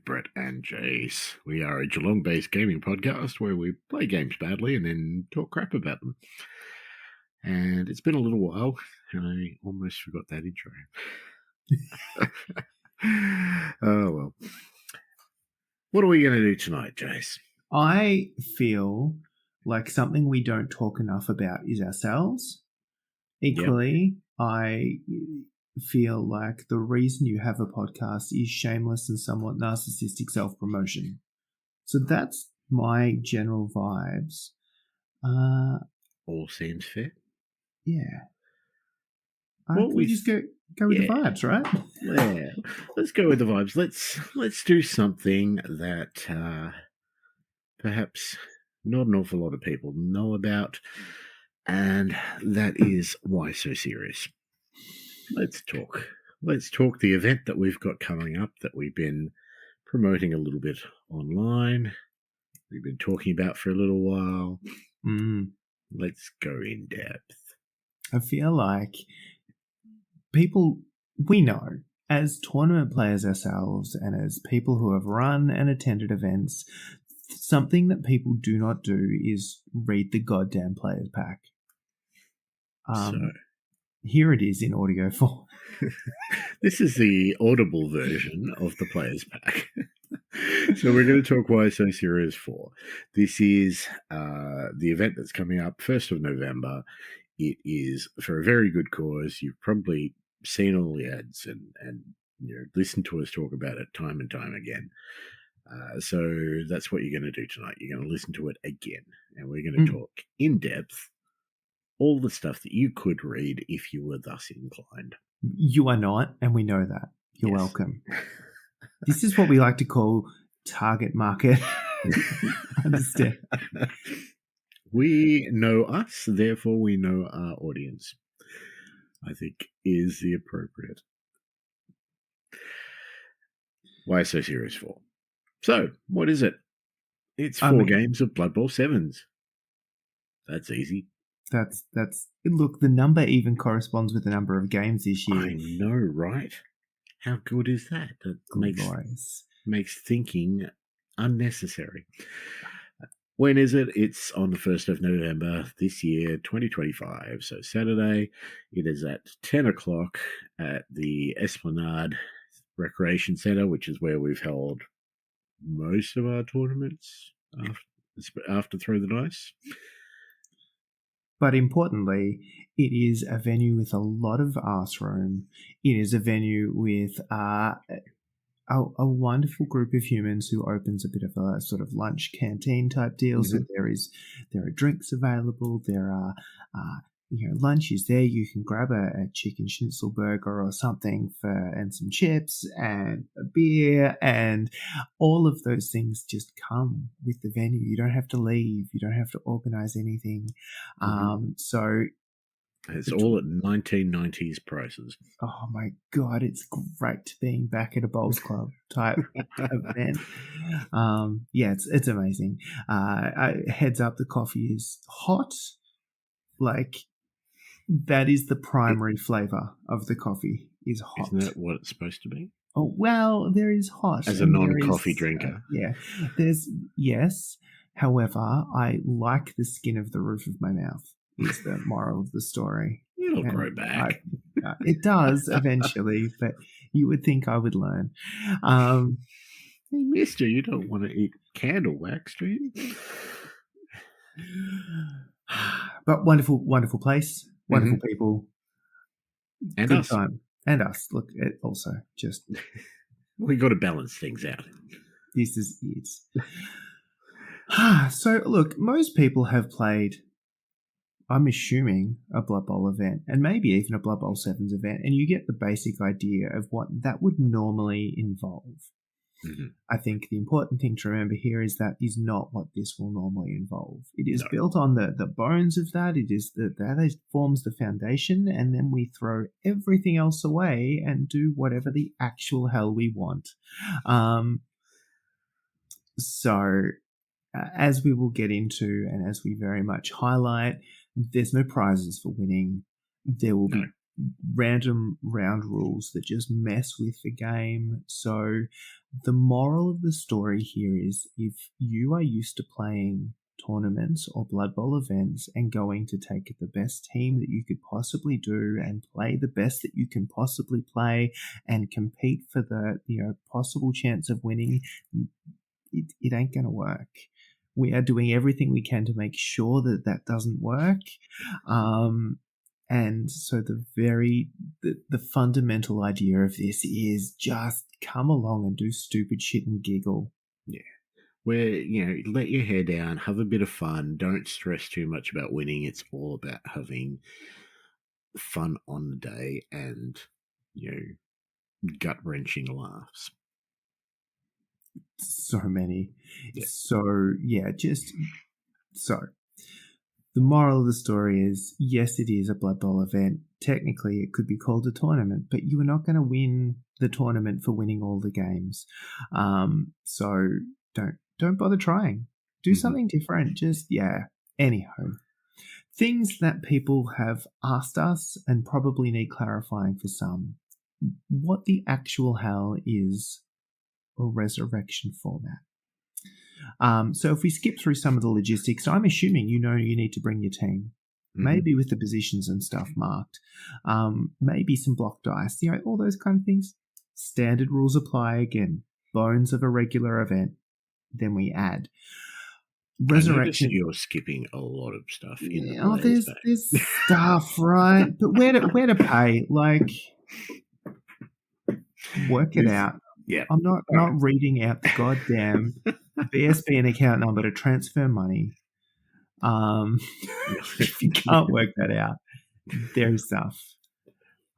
with Brett and Jace. We are a Geelong-based gaming podcast where we play games badly and then talk crap about them. And it's been a little while, and I almost forgot that intro. Oh, well. What are we going to do tonight, Jace? I feel like something we don't talk enough about is ourselves. Equally, I feel like the reason you have a podcast is shameless and somewhat narcissistic self-promotion. So that's my general vibes. All seems fair. Yeah. Well, we just go with the vibes, right? Yeah. Let's go with the vibes. Let's do something that perhaps not an awful lot of people know about, and that is Why So Serious. Let's talk. Let's talk the event that we've got coming up that we've been promoting a little bit online. We've been talking about for a little while. Let's go in depth. I feel like people we know as tournament players ourselves and as people who have run and attended events, something that people do not do is read the goddamn players pack. So here it is in audio form. This is the audible version of the players pack. So we're going to talk Why So Serious 4. This is the event that's coming up 1st of November. It is for a very good cause. You've probably seen all the ads and listened to us talk about it time and time again. So that's what you're going to do tonight. You're going to listen to it again, and we're going to talk in depth all the stuff that you could read if you were thus inclined. You are not, and we know that. You're welcome. This is what we like to call target market. Understand? We know us, therefore we know our audience, I think is the appropriate. Why So Serious 4? So, what is it? It's 4 games of Blood Bowl 7s. That's easy. That's look, the number even corresponds with the number of games this year. I know, right? How good is that? That makes thinking unnecessary. When is it? It's on the 1st of November this year, 2025. So Saturday, it is at 10 o'clock at the Esplanade Recreation Centre, which is where we've held most of our tournaments after Throw the Dice. But importantly, it is a venue with a lot of arse room. It is a venue with a wonderful group of humans who opens a bit of a sort of lunch canteen type deal. So there are drinks available. There are lunch is there. You can grab a chicken schnitzel burger or something and some chips and a beer, and all of those things just come with the venue. You don't have to leave. You don't have to organize anything. So it's all at 1990s prices. Oh my God, it's great being back at a Bowls Club type event. It's amazing. Heads up, the coffee is hot. Like, that is the primary flavor of the coffee, is hot. Isn't that what it's supposed to be? Oh, well, there is hot. As a non-coffee drinker. Yes. However, I like the skin of the roof of my mouth, is the moral of the story. It'll grow back. It does eventually, but you would think I would learn. Hey, mister, you don't want to eat candle wax, do you? But wonderful place, wonderful people, and good us. time, and us. Look, it also just we got to balance things out. This is it. So, look, most people have played, I'm assuming, a Blood Bowl event, and maybe even a Blood Bowl 7s event, and you get the basic idea of what that would normally involve. I think the important thing to remember here is that is not what this will normally involve. It is built on the bones of that. It is that forms the foundation, and then we throw everything else away and do whatever the actual hell we want. So, as we will get into, and as we very much highlight, there's no prizes for winning. There will be random round rules that just mess with the game. So the moral of the story here is, if you are used to playing tournaments or Blood Bowl events and going to take the best team that you could possibly do and play the best that you can possibly play and compete for the possible chance of winning, it ain't going to work. We are doing everything we can to make sure that that doesn't work. And so the fundamental idea of this is just come along and do stupid shit and giggle. Yeah. Where, let your hair down, have a bit of fun. Don't stress too much about winning. It's all about having fun on the day and, gut-wrenching laughs. So many. Yeah. So the moral of the story is, yes, it is a Blood Bowl event. Technically, it could be called a tournament, but you are not going to win the tournament for winning all the games. So don't bother trying. Do something different. Anyhow. Things that people have asked us and probably need clarifying for some. What the actual hell is a resurrection format? So if we skip through some of the logistics, I'm assuming you need to bring your team, maybe with the positions and stuff marked, maybe some block dice, all those kind of things. Standard rules apply again. Bones of a regular event. Then we add resurrection. You're skipping a lot of stuff in the there's stuff, right? But where to pay? Like, work it out. Yeah, I'm not reading out the goddamn BSBN account number to transfer money. If you can't work that out, there's stuff.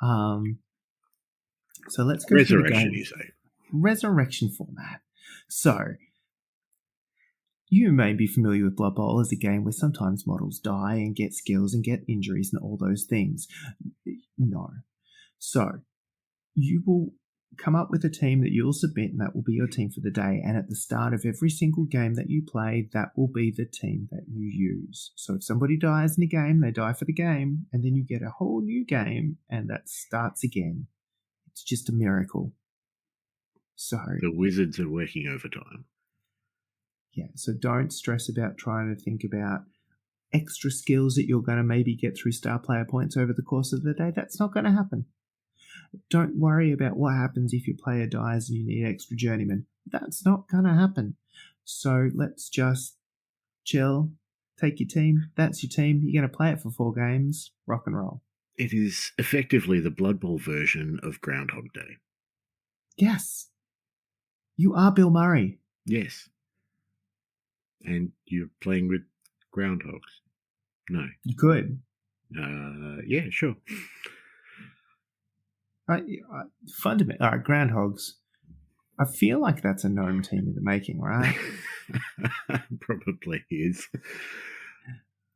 So let's go through the game. You say Resurrection format. So you may be familiar with Blood Bowl as a game where sometimes models die and get skills and get injuries and all those things. No. So you will come up with a team that you'll submit, and that will be your team for the day. And at the start of every single game that you play, that will be the team that you use. So if somebody dies in a game, they die for the game, and then you get a whole new game, and that starts again. It's just a miracle. So the wizards are working overtime. Yeah, so don't stress about trying to think about extra skills that you're going to maybe get through star player points over the course of the day. That's not going to happen. Don't worry about what happens if your player dies and you need extra journeyman. That's not going to happen. So let's just chill, take your team. That's your team. You're going to play it for 4 games. Rock and roll. It is effectively the Blood Bowl version of Groundhog Day. Yes. You are Bill Murray. Yes. And you're playing with groundhogs. No. You could. Yeah, sure. Fundamentally, all right, groundhogs. I feel like that's a gnome team in the making, right? Probably is.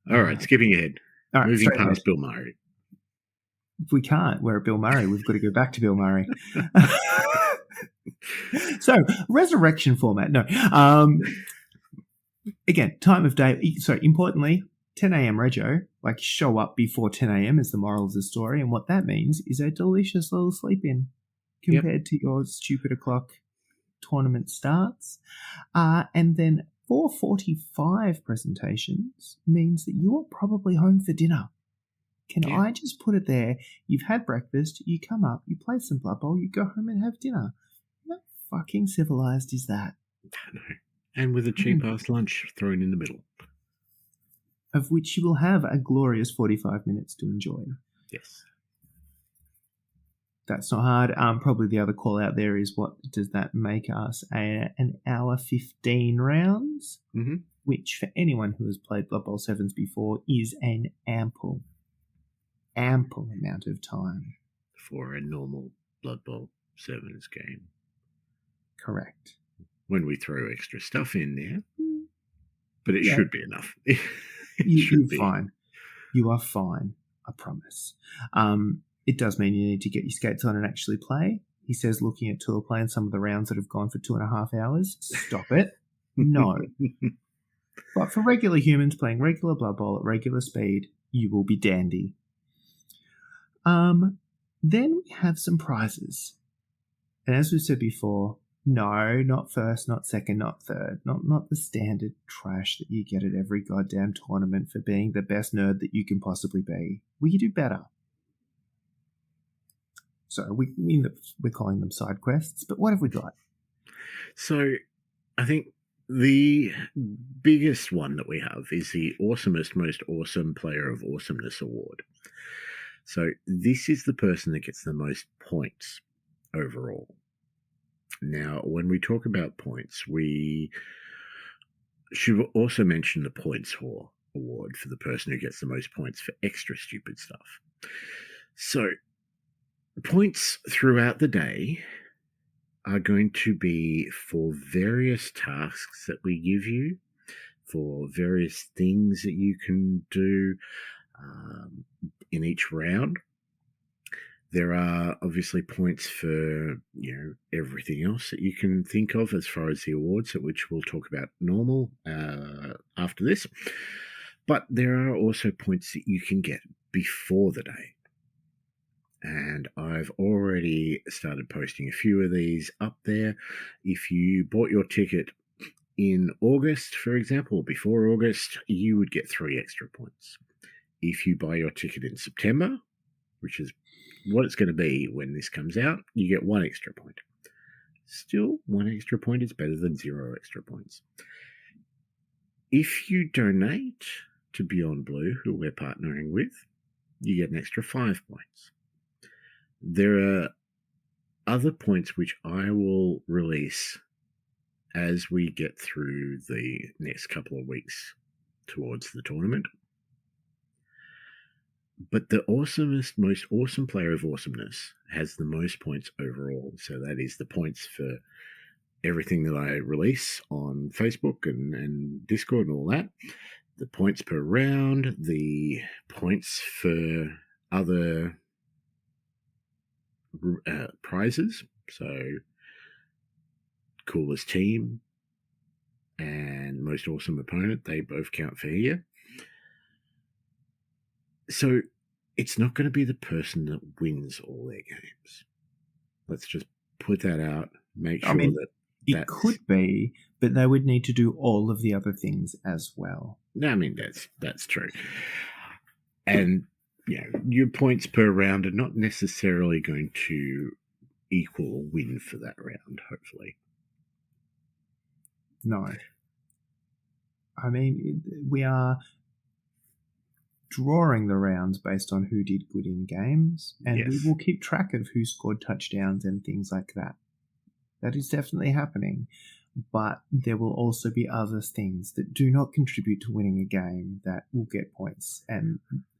All right, skipping ahead. All right, moving past Bill Murray. If we can't, we're at Bill Murray. We've got to go back to Bill Murray. So, resurrection format. No. Again, time of day. So, importantly, 10 a.m. rego, like show up before 10 a.m. is the moral of the story. And what that means is a delicious little sleep in compared to your stupid o'clock tournament starts. And then 4:45 presentations means that you're probably home for dinner. I just put it there? You've had breakfast, you come up, you play some Blood Bowl, you go home and have dinner. How fucking civilized is that? I know. And with a cheap-ass lunch thrown in the middle. Of which you will have a glorious 45 minutes to enjoy. Yes. That's not hard. Probably the other call out there is, what does that make us? An hour 15 rounds, which for anyone who has played Blood Bowl 7s before is an ample amount of time. For a normal Blood Bowl 7s game. Correct. When we throw extra stuff in there. But it should be enough. You're fine. You are fine, I promise. It does mean you need to get your skates on and actually play. He says, looking at Tour playing some of the rounds that have gone for 2.5 hours. Stop it. No. But for regular humans playing regular Blood Bowl at regular speed, you will be dandy. Then we have some prizes. And as we've said before, no, not first, not second, not third, not the standard trash that you get at every goddamn tournament for being the best nerd that you can possibly be. We do better. So we're calling them side quests, but what have we got? So I think the biggest one that we have is the Awesomest Most Awesome Player of Awesomeness Award. So this is the person that gets the most points overall. Now, when we talk about points, we should also mention the Points Whore award for the person who gets the most points for extra stupid stuff. So points throughout the day are going to be for various tasks that we give you, for various things that you can do in each round. There are obviously points for everything else that you can think of as far as the awards, which we'll talk about after this. But there are also points that you can get before the day. And I've already started posting a few of these up there. If you bought your ticket in August, for example, or before August, you would get 3 extra points. If you buy your ticket in September, which is what it's going to be when this comes out, you get 1 extra point. Still, 1 extra point is better than 0 extra points. If you donate to Beyond Blue, who we're partnering with, you get an extra 5 points. There are other points which I will release as we get through the next couple of weeks towards the tournament. But the Awesomest Most Awesome Player of Awesomeness has the most points overall. So that is the points for everything that I release on Facebook and Discord and all that. The points per round, the points for other prizes. So coolest team and most awesome opponent, they both count for here. So it's not going to be the person that wins all their games. Let's just put that out. Make sure that it could be, but they would need to do all of the other things as well. I mean, that's true. And your points per round are not necessarily going to equal win for that round, hopefully. No. I mean, we are drawing the rounds based on who did good in games, and Yes. we will keep track of who scored touchdowns and things like that. That is definitely happening. But there will also be other things that do not contribute to winning a game that will get points, and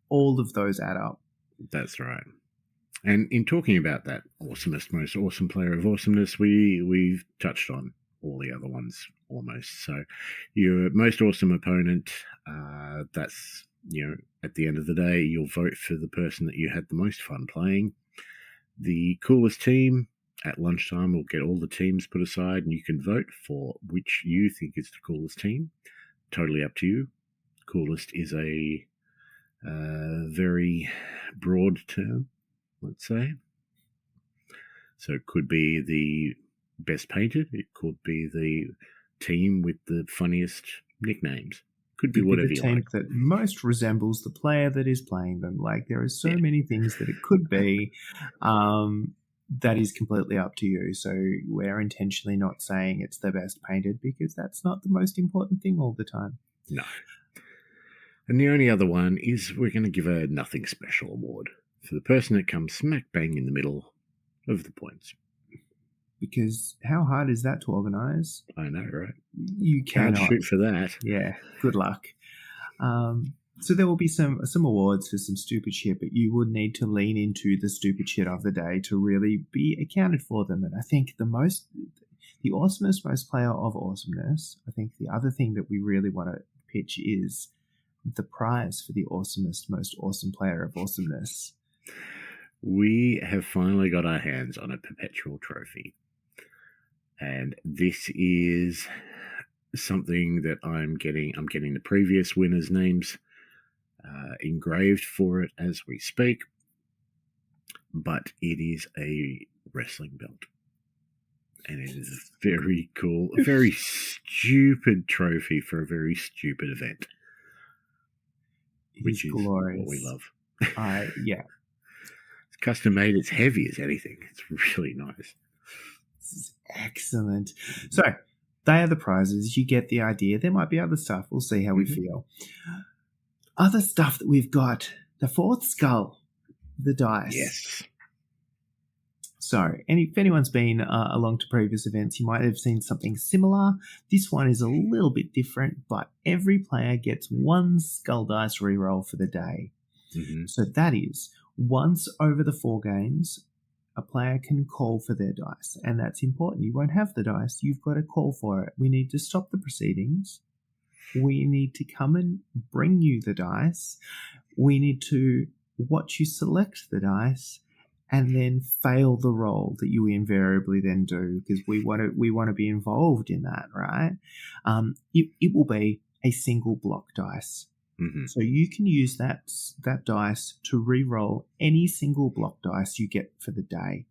all of those add up. That's right. And in talking about that Awesomest Most Awesome Player of Awesomeness, we've touched on all the other ones almost. So your most awesome opponent, that's, at the end of the day, you'll vote for the person that you had the most fun playing. The coolest team, at lunchtime, we'll get all the teams put aside and you can vote for which you think is the coolest team. Totally up to you. Coolest is a very broad term, let's say. So it could be the best painted. It could be the team with the funniest nicknames. Could be whatever you like. The team that most resembles the player that is playing them. Like, there are so many things that it could be. That is completely up to you. So we're intentionally not saying it's the best painted because that's not the most important thing all the time. No. And the only other one is we're going to give a nothing special award for the person that comes smack bang in the middle of the points. Because how hard is that to organise? I know, right? You can't shoot for that. Yeah, good luck. So there will be some awards for some stupid shit, but you would need to lean into the stupid shit of the day to really be accounted for them. And I think the awesomest most player of awesomeness, I think the other thing that we really want to pitch is the prize for the awesomest most awesome player of awesomeness. We have finally got our hands on a perpetual trophy. And this is something that I'm getting the previous winners' names engraved for it as we speak. but it is a wrestling belt. And it is very cool, a very stupid trophy for a very stupid event, which is glorious. what we love. Yeah. It's custom made. It's heavy as anything. It's really nice. This is excellent. So they are the prizes. You get the idea. There might be other stuff. We'll see how we feel. Other stuff that we've got. The fourth skull, the dice. Yes. So, if anyone's been along to previous events, you might have seen something similar. This one is a little bit different, but every player gets one skull dice reroll for the day. Mm-hmm. So that is, once over the 4 games, a player can call for their dice, and that's important. You won't have the dice. You've got to call for it. We need to stop the proceedings. We need to come and bring you the dice. We need to watch you select the dice and then fail the roll that you invariably then do, because we want to be involved in that, right? It will be a single block dice. Mm-hmm. So you can use that dice to re-roll any single block dice you get for the day.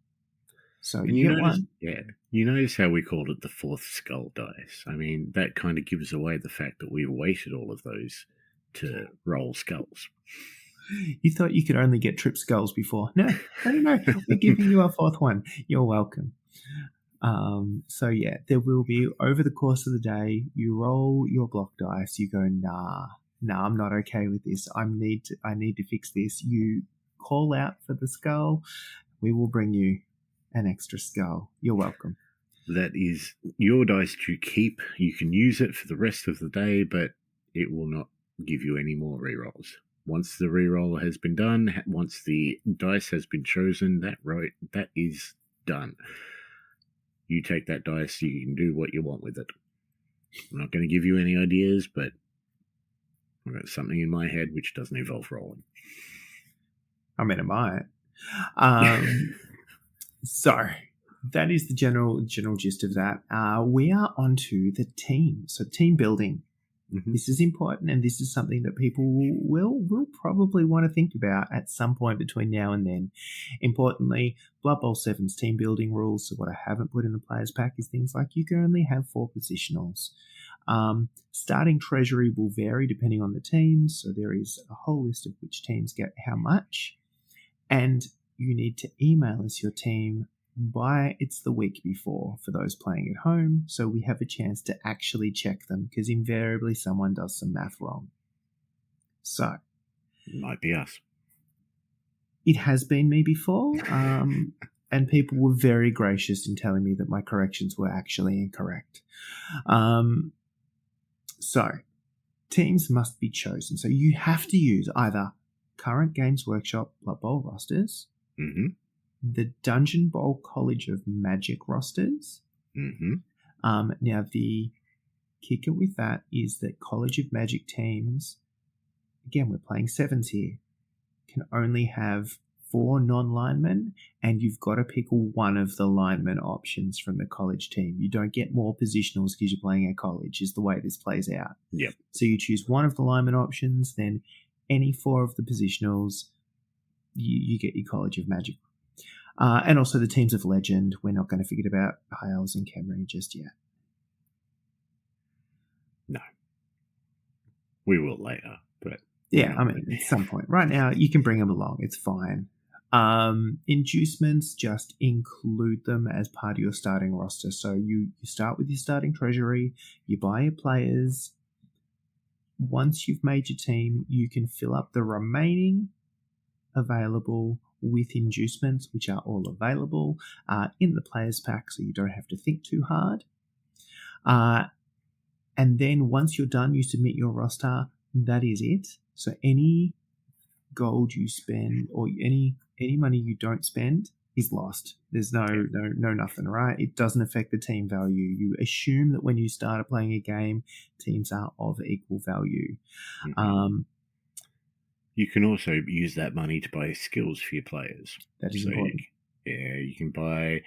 So you get one. Yeah. You notice how we called it the fourth skull dice. I mean, that kind of gives away the fact that we weighted all of those to roll skulls. You thought you could only get trip skulls before. No. We're giving you a fourth one. You're welcome. So yeah, there will be, over the course of the day, you roll your block dice, you go, nah, I'm not okay with this. I need to fix this. You call out for the skull. We will bring you an extra skull. You're welcome. That is your dice to keep. You can use it for the rest of the day, but it will not give you any more rerolls. Once the reroll has been done, once the dice has been chosen, that is done. You take that dice, you can do what you want with it. I'm not going to give you any ideas, but I've got something in my head which doesn't involve rolling. I mean, it might. So that is the general gist of that. We are onto the team. So team building. Mm-hmm. This is important, and this is something that people will probably want to think about at some point between now and then. Importantly, Blood Bowl 7's team building rules. So what I haven't put in the players pack is things like you can only have 4 positionals. Starting treasury will vary depending on the teams. So there is a whole list of which teams get how much, and you need to email us your team it's the week before for those playing at home, so we have a chance to actually check them, because invariably someone does some math wrong. So it might be us. It has been me before, and people were very gracious in telling me that my corrections were actually incorrect. So teams must be chosen. So you have to use either current Games Workshop Blood Bowl rosters, mm-hmm. the Dungeon Bowl College of Magic rosters. Mm-hmm. Now, the kicker with that is that College of Magic teams, again, we're playing 7s here, can only have 4 non-linemen, and you've got to pick one of the lineman options from the college team. You don't get more positionals because you're playing at college, is the way this plays out. Yep. So you choose one of the lineman options, then any 4 of the positionals, you get your College of Magic. And also the teams of legend. We're not going to forget about High Elves and Khemri just yet. No. We will later, but... Yeah, I mean, at some point. Right now, you can bring them along. It's fine. Inducements, just include them as part of your starting roster. So you start with your starting treasury, you buy your players. Once you've made your team, you can fill up the remaining available with inducements, which are all available in the players pack, so you don't have to think too hard. And then once you're done, you submit your roster. That is it. So any gold you spend or any money you don't spend is lost. There's no nothing, right? It doesn't affect the team value. You assume that when you start playing a game, teams are of equal value. Mm-hmm. You can also use that money to buy skills for your players. That is important. You can buy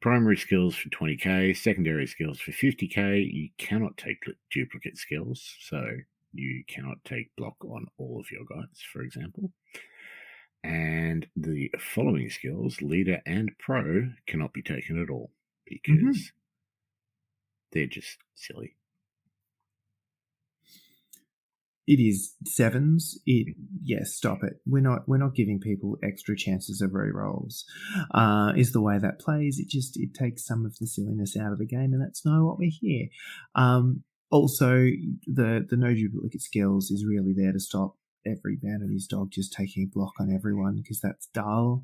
primary skills for 20k, secondary skills for 50k. You cannot take duplicate skills, so you cannot take block on all of your guys, for example. And the following skills, leader and pro, cannot be taken at all because they're just silly. It is sevens. Yes, stop it. We're not giving people extra chances of re-rolls. Is the way that plays. It takes some of the silliness out of the game, and that's not what we're here. Also, the no duplicate skills is really there to stop every man and his dog just taking a block on everyone because that's dull.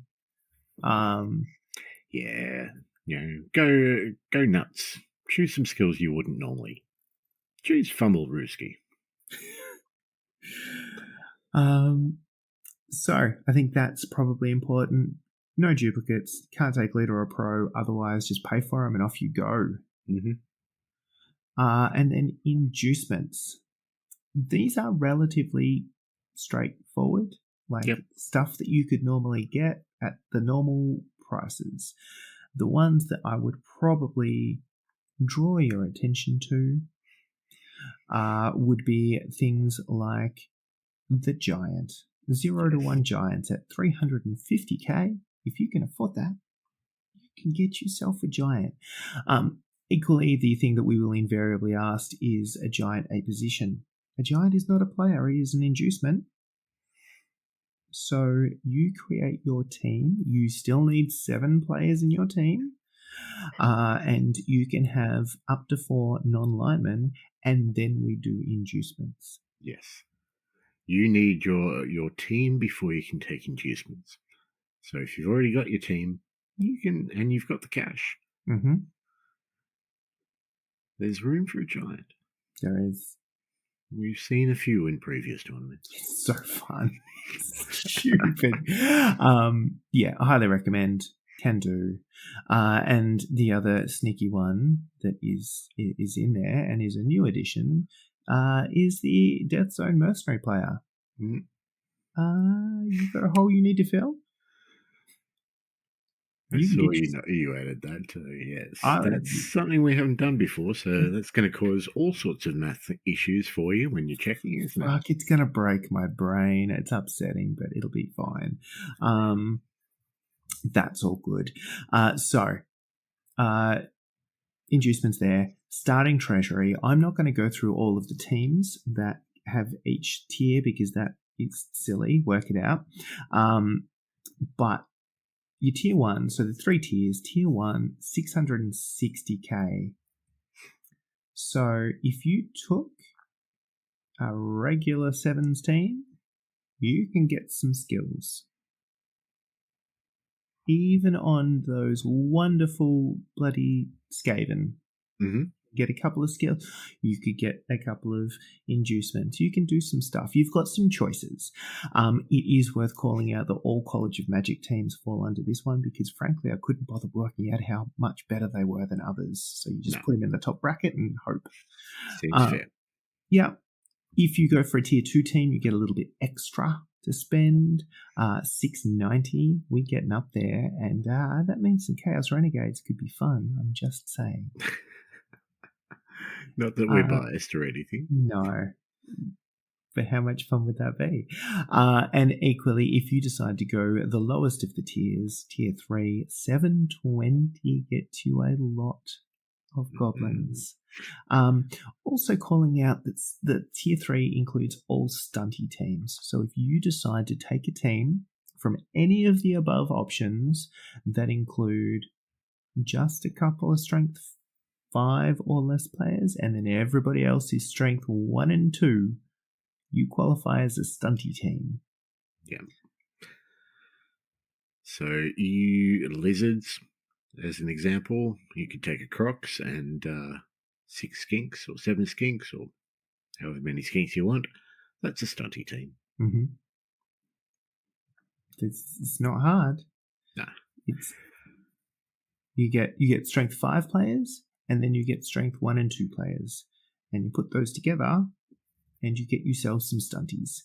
Yeah, go nuts. Choose some skills you wouldn't normally. Choose Fumble Rooski. So I think that's probably important. No duplicates. Can't take leader or pro. Otherwise, just pay for them and off you go. Mm-hmm. And then inducements. These are relatively straightforward, stuff that you could normally get at the normal prices. The ones that I would probably draw your attention to would be things like the Giant. 0 to 1 Giants at 350k. If you can afford that, you can get yourself a Giant. Equally, the thing that we will invariably ask is a Giant a position. A Giant is not a player, he is an inducement. So you create your team. You still need 7 players in your team. And you can have up to 4 non-linemen, and then we do inducements. Yes. You need your team before you can take inducements. So if you've already got your team, you can, and you've got the cash. Mm-hmm. There's room for a Giant. There is. We've seen a few in previous tournaments. It's so fun. Stupid. Yeah, I highly recommend. Can do. And the other sneaky one that is in there and is a new addition is the Death Zone Mercenary player. Mm. You've got a hole you need to fill? You added that too, yes. That's something we haven't done before, so that's going to cause all sorts of math issues for you when you're checking, isn't it? Fuck, it's going to break my brain. It's upsetting, but it'll be fine. That's all good. Inducements there. Starting treasury. I'm not going to go through all of the teams that have each tier because that is silly. Work it out. But your tier 1, so the 3 tiers, tier 1, 660k. So if you took a regular 7s team, you can get some skills. Even on those wonderful bloody Skaven. Mm-hmm. Get a couple of skills. You could get a couple of inducements. You can do some stuff. You've got some choices. It is worth calling out that all College of Magic teams fall under this one because, frankly, I couldn't bother working out how much better they were than others. So you just put them in the top bracket and hope. Seems fair. Yeah. If you go for a tier 2 team, you get a little bit extra to spend. 690, we're getting up there, and that means some Chaos Renegades could be fun. I'm just saying. Not that we're biased or anything. No. But how much fun would that be? And equally, if you decide to go the lowest of the tiers, tier 3, 720 gets you a lot of goblins. Also calling out that tier 3 includes all stunty teams. So if you decide to take a team from any of the above options that include just a couple of strength 5 or less players, and then everybody else is strength 1 and 2, you qualify as a stunty team. Yeah. So you lizards, as an example, you could take a Crocs and 6 skinks or 7 skinks or however many skinks you want. That's a stunty team. Mm-hmm. It's not hard. Nah. You get strength 5 players, and then you get strength 1 and 2 players, and you put those together, and you get yourself some stunties.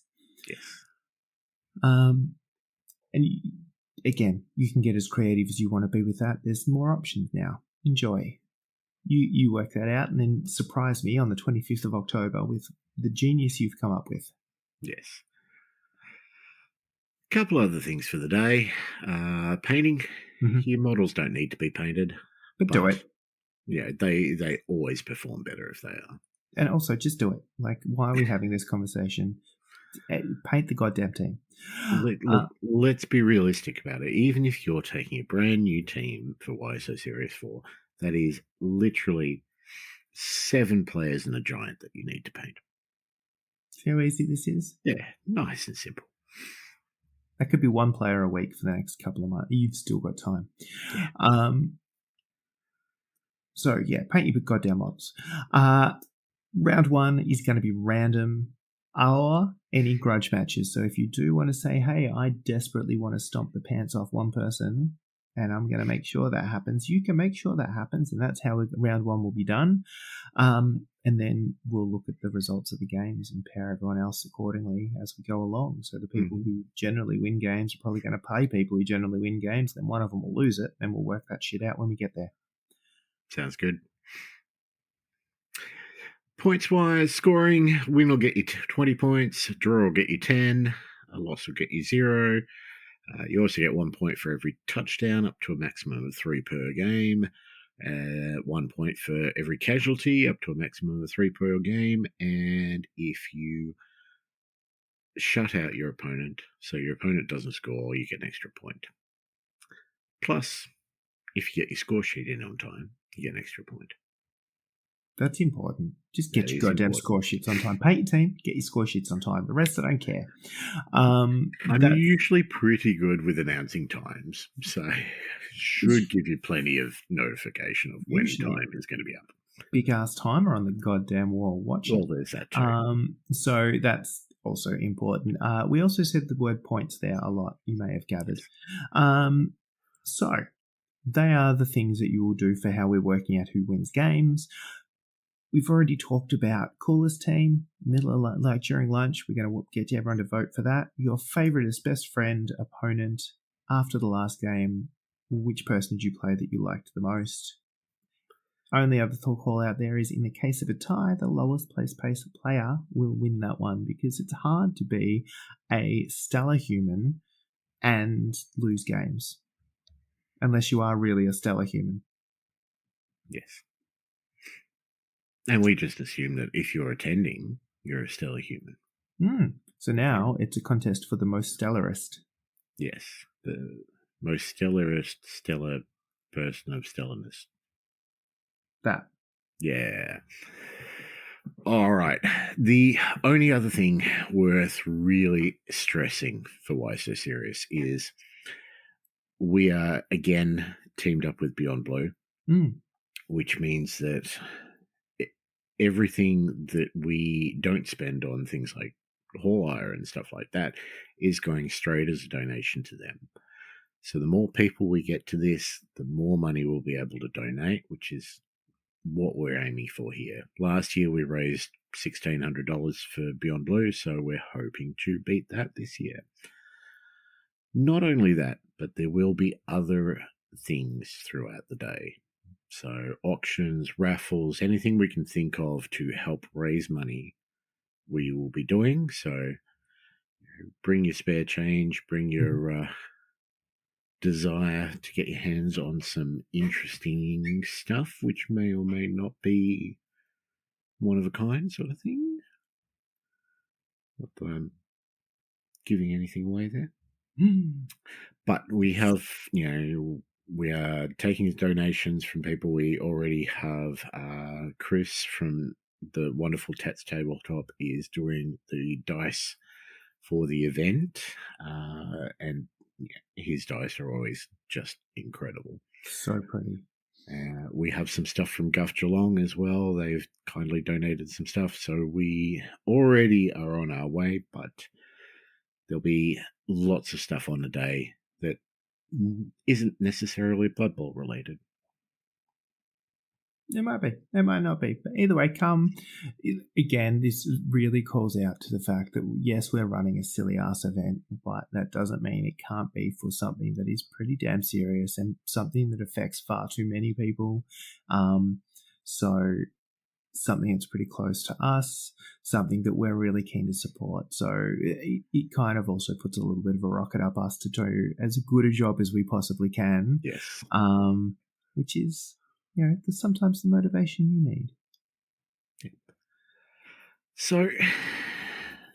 Yes. Again, you can get as creative as you want to be with that. There's more options now. Enjoy. You work that out, and then surprise me on the 25th of October with the genius you've come up with. Yes. Couple other things for the day. Painting. Mm-hmm. Your models don't need to be painted, But do but it. yeah, they always perform better if they are. And also, just do it. Like, why are we having this conversation? Paint the goddamn team. Look, let's be realistic about it. Even if you're taking a brand new team for Why So Serious 4, that is literally 7 players and a giant that you need to paint. See how easy this is? Yeah, nice and simple. That could be 1 player a week for the next couple of months. You've still got time. Yeah. So, yeah, paint your goddamn models. Round 1 is going to be random or any grudge matches. So if you do want to say, hey, I desperately want to stomp the pants off one person and I'm going to make sure that happens, you can make sure that happens. And that's how round 1 will be done. And then we'll look at the results of the games and pair everyone else accordingly as we go along. So the people who generally win games are probably going to pay people who generally win games. Then one of them will lose it, and we'll work that shit out when we get there. Sounds good. Points-wise, scoring, win will get you 20 points, draw will get you 10, a loss will get you 0. You also get 1 point for every touchdown, up to a maximum of 3 per game. 1 point for every casualty, up to a maximum of 3 per game. And if you shut out your opponent, so your opponent doesn't score, you get an extra point. Plus, if you get your score sheet in on time, you get an extra point. That's important. Just get your goddamn score sheets on time. Paint your team, get your score sheets on time. The rest, I don't care. I'm usually pretty good with announcing times, so should give you plenty of notification of when time is going to be up. Big ass timer on the goddamn wall. Watch it. There's that too. So that's also important. We also said the word points there a lot, you may have gathered. So they are the things that you will do for how we're working out who wins games. We've already talked about coolest team, middle of, like during lunch. We're going to get everyone to vote for that. Your favorite is best friend, opponent. After the last game, which person did you play that you liked the most? Only other call out there is in the case of a tie, the lowest placed player will win that one, because it's hard to be a stellar human and lose games. Unless you are really a stellar human. Yes. And we just assume that if you're attending, you're a stellar human. So now it's a contest for the most stellarist. Yes. The most stellarist stellar person of stellarness. That. Yeah. All right. The only other thing worth really stressing for Why So Serious is we are again teamed up with Beyond Blue, which means that everything that we don't spend on things like hall hire and stuff like that is going straight as a donation to them. So the more people we get to this, the more money we'll be able to donate, which is what we're aiming for here. Last year we raised $1,600 for Beyond Blue, so we're hoping to beat that this year. Not only that, but there will be other things throughout the day. So auctions, raffles, anything we can think of to help raise money, we will be doing. So bring your spare change, bring your desire to get your hands on some interesting stuff, which may or may not be one of a kind sort of thing. Not that I'm giving anything away there. But we have, we are taking donations from people. We already have Chris from the wonderful Tats Tabletop is doing the dice for the event. And his dice are always just incredible. So pretty. We have some stuff from Guff Geelong as well. They've kindly donated some stuff. So we already are on our way, but there'll be lots of stuff on the day that isn't necessarily Blood Bowl related. It might be. It might not be. But either way, come. Again, this really calls out to the fact that, yes, we're running a silly-ass event, but that doesn't mean it can't be for something that is pretty damn serious and something that affects far too many people. So something that's pretty close to us, something that we're really keen to support. So it kind of also puts a little bit of a rocket up us to do as good a job as we possibly can. Yes. Which is, sometimes the motivation you need. So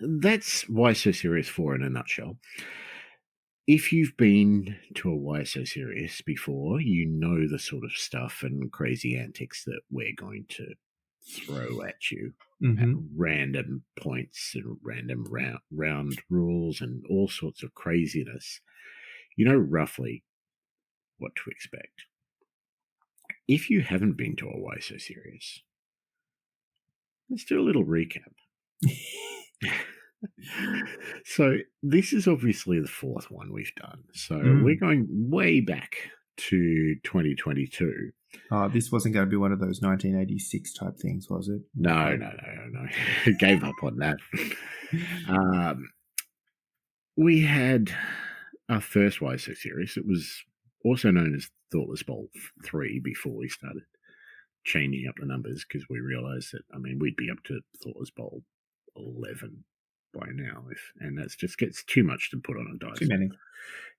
that's Why So Serious 4 in a nutshell. If you've been to a Why So Serious before, you know the sort of stuff and crazy antics that we're going to throw at you at random points and random round rules and all sorts of craziness. You know roughly what to expect. If you haven't been to a Why So Serious, let's do a little recap. So this is obviously the fourth one we've done. So we're going way back to 2022. Oh, this wasn't going to be one of those 1986 type things, was it? No. Gave up on that. We had our first Why So Serious. It was also known as Thoughtless Bowl 3 before we started changing up the numbers, because we realized that, we'd be up to Thoughtless Bowl 11 by now, and that just gets too much to put on a dice. Too many.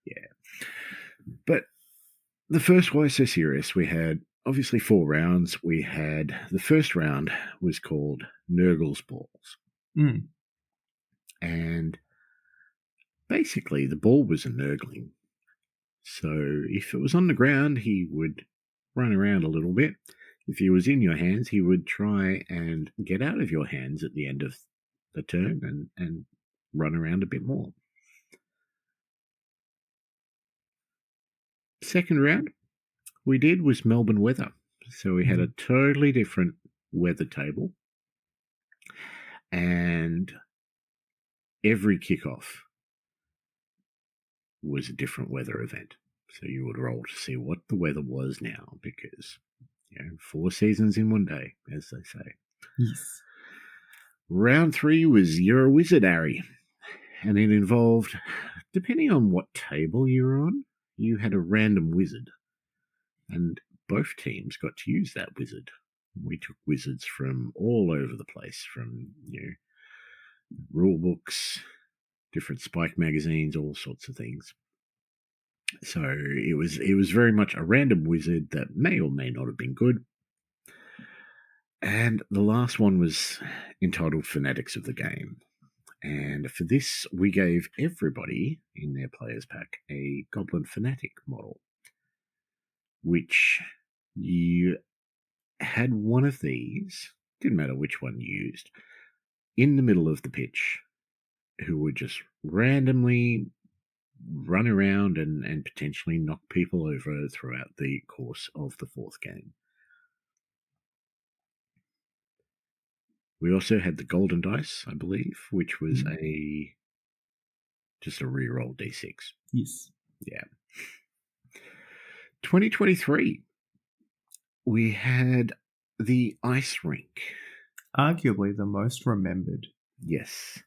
Yeah. But the first Why So Serious, we had obviously 4 rounds. We had the first round was called Nurgle's Balls. And basically the ball was a Nurgling. So if it was on the ground, he would run around a little bit. If he was in your hands, he would try and get out of your hands at the end of the turn and run around a bit more. Second round we did was Melbourne weather. So we had a totally different weather table, and every kickoff was a different weather event. So you would roll to see what the weather was now, because 4 seasons in one day, as they say. Yes. Round 3 was You're a Wizard, Harry. And it involved, depending on what table you were on, you had a random wizard. And both teams got to use that wizard. We took wizards from all over the place, from rule books, different Spike magazines, all sorts of things. So it was very much a random wizard that may or may not have been good. And the last one was entitled Fanatics of the Game. And for this, we gave everybody in their players pack a Goblin Fanatic model, which you had one of these, didn't matter which one you used, in the middle of the pitch, who would just randomly run around and potentially knock people over throughout the course of the fourth game. We also had the Golden Dice, I believe, which was just a reroll D6. Yes. Yeah. 2023, we had the ice rink. Arguably the most remembered. Yes.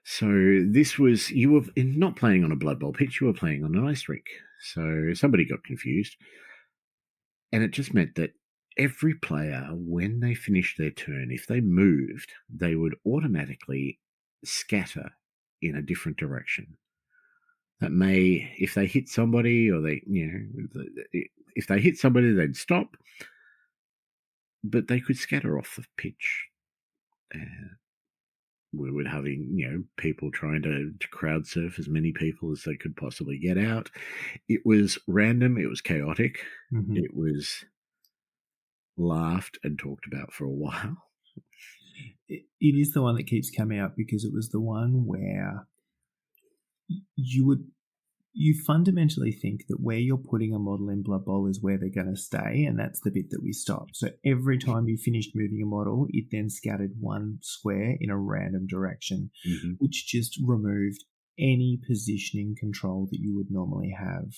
So this was, you were not playing on a Blood Bowl pitch, you were playing on an ice rink. So somebody got confused. And it just meant that every player, when they finished their turn, if they moved, they would automatically scatter in a different direction. That may, if they hit somebody, or if they hit somebody, they'd stop, but they could scatter off the pitch. We were having, people trying to crowd surf as many people as they could possibly get out. It was random. It was chaotic. It was laughed and talked about for a while. It is the one that keeps coming up because it was the one where you fundamentally think that where you're putting a model in Blood Bowl is where they're going to stay, and that's the bit that we stop. So every time you finished moving a model, it then scattered one square in a random direction, which just removed any positioning control that you would normally have.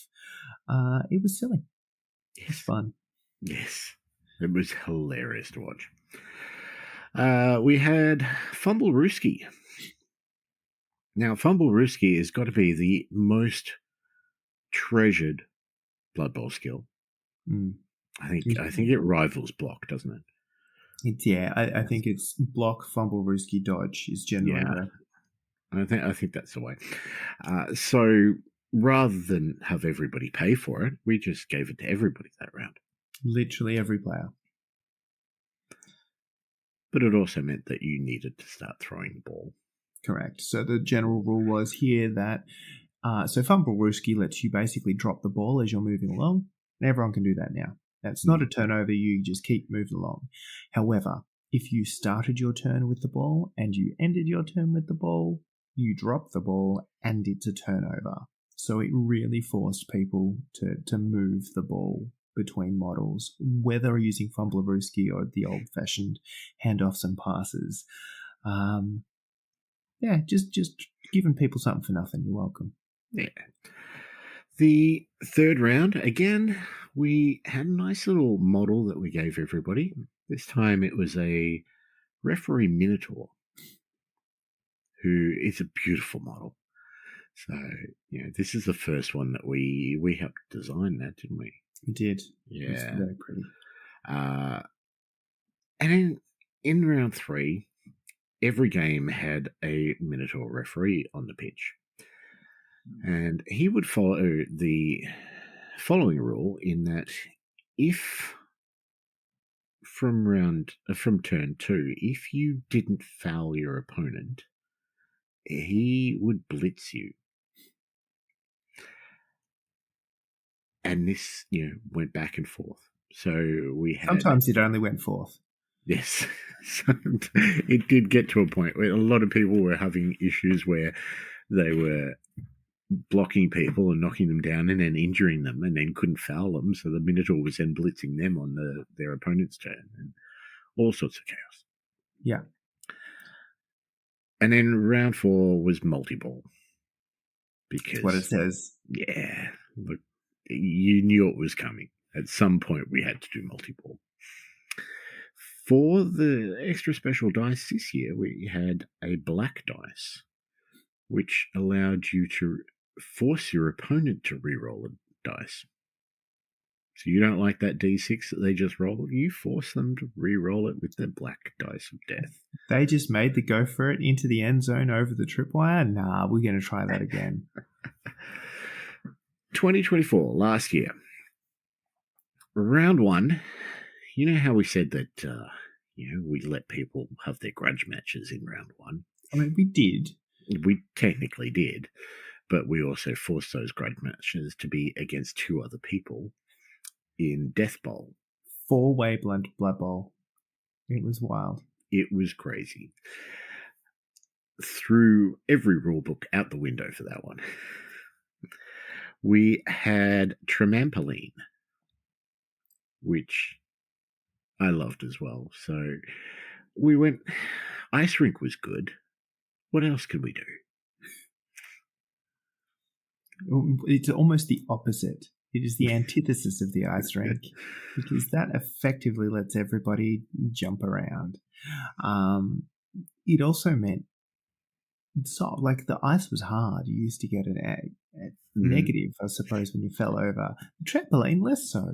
It was silly. Yes. It was fun. Yes. It was hilarious to watch. We had Fumble Rooski. Now, Fumble Rooski has got to be the most treasured Blood Bowl skill. I think it rivals block, doesn't it? I think it's block, fumble, rooski, dodge is generally Yeah, I think that's the way. So rather than have everybody pay for it, we just gave it to everybody that round. literally every player. But it also meant that you needed to start throwing the ball. Correct. So the general rule was here that so fumble rooski lets you basically drop the ball as you're moving along, and everyone can do that now. That's not a turnover. You just keep moving along. However, if you started your turn with the ball and you ended your turn with the ball, you drop the ball and it's a turnover. So it really forced people to move the ball between models, whether using Fumblerooski or the old-fashioned handoffs and passes. Just giving people something for nothing. You're welcome. Yeah. The third round, again, we had a nice little model that we gave everybody. This time it was a referee Minotaur, who is a beautiful model. So, this is the first one that we helped design that, didn't we? We did. Yeah. It was very pretty. And in round 3, every game had a Minotaur referee on the pitch. And he would follow the following rule in that if from turn 2, if you didn't foul your opponent, he would blitz you. And this, went back and forth. So we had... Sometimes it only went forth. Yes. So it did get to a point where a lot of people were having issues where they were blocking people and knocking them down and then injuring them and then couldn't foul them. So the Minotaur was then blitzing them on their opponent's turn and all sorts of chaos. Yeah. And then round 4 was multi-ball. Because... That's what it says. Yeah. Look, you knew it was coming. At some point we had to do multi-ball. For the extra special dice this year, we had a black dice, which allowed you to force your opponent to re-roll a dice. So you don't like that D6 that they just rolled, you force them to re-roll it with the black dice of death. They just made the go for it into the end zone over the tripwire? Nah, we're going to try that again. 2024, last year. Round 1, you know how we said that we let people have their grudge matches in round 1? I mean, we did. We technically did. But we also forced those grudge matches to be against 2 other people in Death Bowl. 4-way Blood Bowl. It was wild. It was crazy. Threw every rule book out the window for that one. We had Tramampoline, which I loved as well. So we went, ice rink was good. What else could we do? It's almost the opposite. It is the antithesis of the ice rink because that effectively lets everybody jump around. It also meant like the ice was hard. You used to get a negative, I suppose, when you fell over. The trampoline, less so.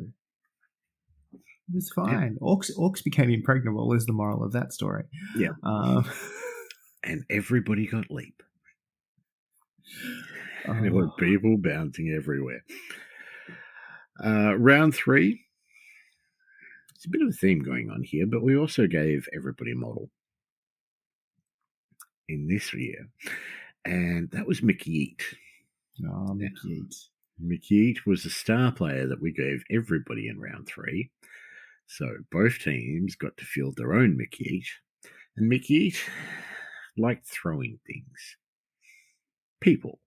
It was fine. Yeah. Orcs became impregnable is the moral of that story. Yeah. And everybody got leap. There were people bouncing everywhere. Round 3. It's a bit of a theme going on here, but we also gave everybody a model in this year. And that was Mickey Eat. Oh, Mickey Eat. Mickey Eat was the star player that we gave everybody in round 3. So both teams got to field their own Mickey Eat. And Mickey Eat liked throwing things. People.